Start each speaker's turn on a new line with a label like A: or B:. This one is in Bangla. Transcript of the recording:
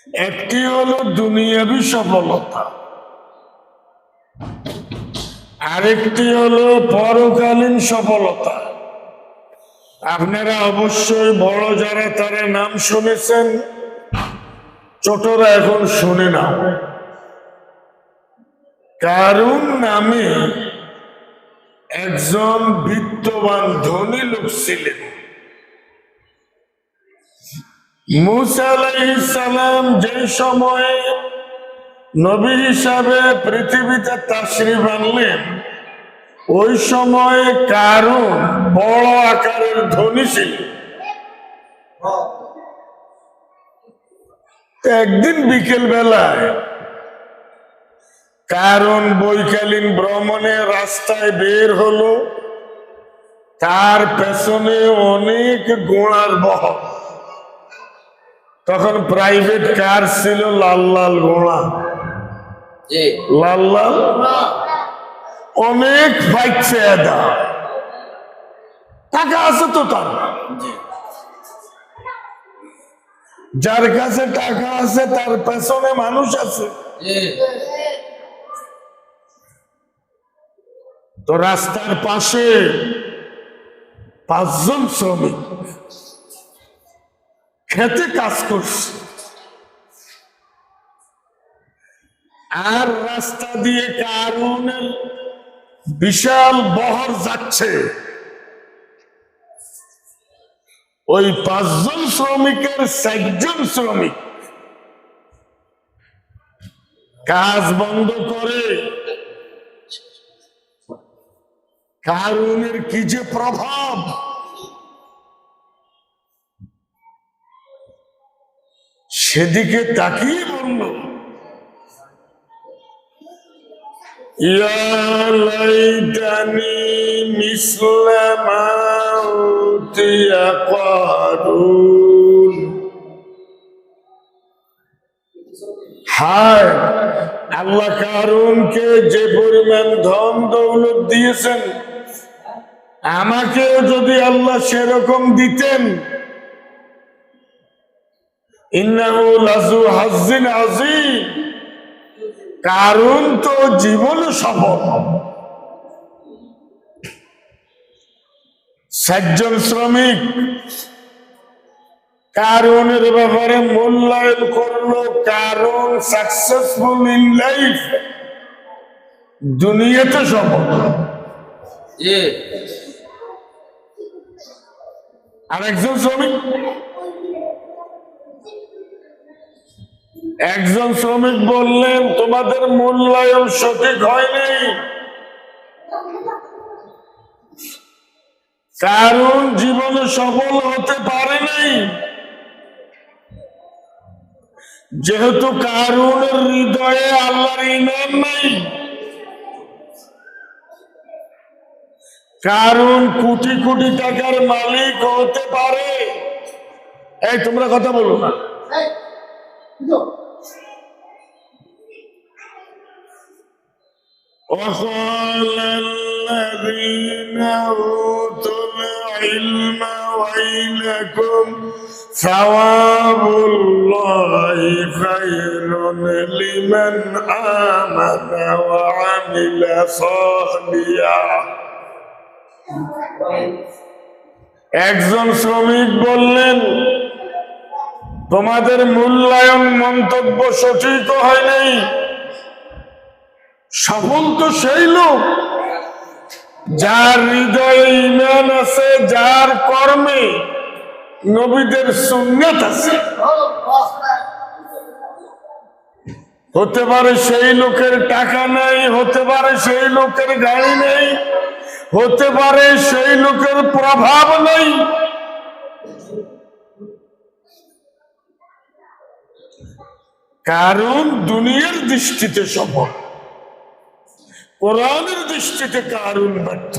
A: একটি হলো দুনিয়াবী সফলতা, আরেকটি হলো পরকালীন সফলতা। আপনারা অবশ্যই বড় যারা তারা নাম শুনেছেন, ছোটরা এখন শুনে না। কারুন নামে একজন বিত্তবান ধনী লোক ছিলেন। মুসা আলাইহিস সালাম যে সময়ে নবী হিসাবে পৃথিবীতে তাশরিফ আনলেন, ওই সময় কারুন বড় আকারের ধনী ছিল। একদিন বিকেল বেলায় কারুন বৈকালীন ভ্রমণে রাস্তায় বের হলো, তার পেছনে অনেক ঘোড়ার বহর। তখন প্রাইভেট কার ছিল, লাল লাল ঘোড়া, লাল লাল অনেক পাইছে। টাকা আছে তো তার, যার কাছে টাকা আছে তার পেছনে মানুষ আছে। তো রাস্তার পাশে 5 জন শ্রমিক খেতে কাজ করছে, আর রাস্তা দিয়ে কারুনের বিশাল বহর যাচ্ছে। ওই 5 জন শ্রমিকের 4 জন শ্রমিক কাজ বন্ধ করে কারুনের কি যে প্রভাব, সেদিকে তাকিয়ে বলল, ইয়া লাইতানি মিসলা মা উতিয়া কারুন। হায় আল্লাহ কারুনকে যে পরিমাণ ধন দৌলত দিয়েছেন, আমাকেও যদি আল্লাহ সেরকম দিতেন। ইন্নাহু লাযু হাজ্জিন আযীম। কারুন তো জীবনে সফল। 4 জন শ্রমিক কারুনের ব্যাপারে মূল্যায়ন করলো, কারুন সাকসেসফুল ইন লাইফ, দুনিয়াতে সফল। আরেকজন শ্রমিক, একজন শ্রমিক বললেন, তোমাদের মূল্যায়ন সঠিক হয়নি। কারুন জীবনে সফল হতে পারে নাই, যেহেতু কারুনের হৃদয়ে আল্লাহর ঈমান নাই। কারুন কোটি কোটি টাকার মালিক হতে পারে। এই তোমরা কথা বলো না। وقال الذين أوتوا العلم ويلكم ثواب الله خير لمن آمن وعمل صالحا। একজন শ্রমিক বললেন, তোমাদের মূল্যায়ন মন্তব্য সঠিক হয় নাই। সফল তো সেই লোক যার হৃদয়ে ঈমান আছে, যার কর্মে নবীদের সুন্নাত আছে। হতে পারে সেই লোকের টাকা নাই, হতে পারে সেই লোকের গাড়ি নেই, হতে পারে সেই লোকের প্রভাব নেই, কারণ দুনিয়ার দৃষ্টিতে সফল, কোরআনের দৃষ্টিতে কারুন ব্যর্থ।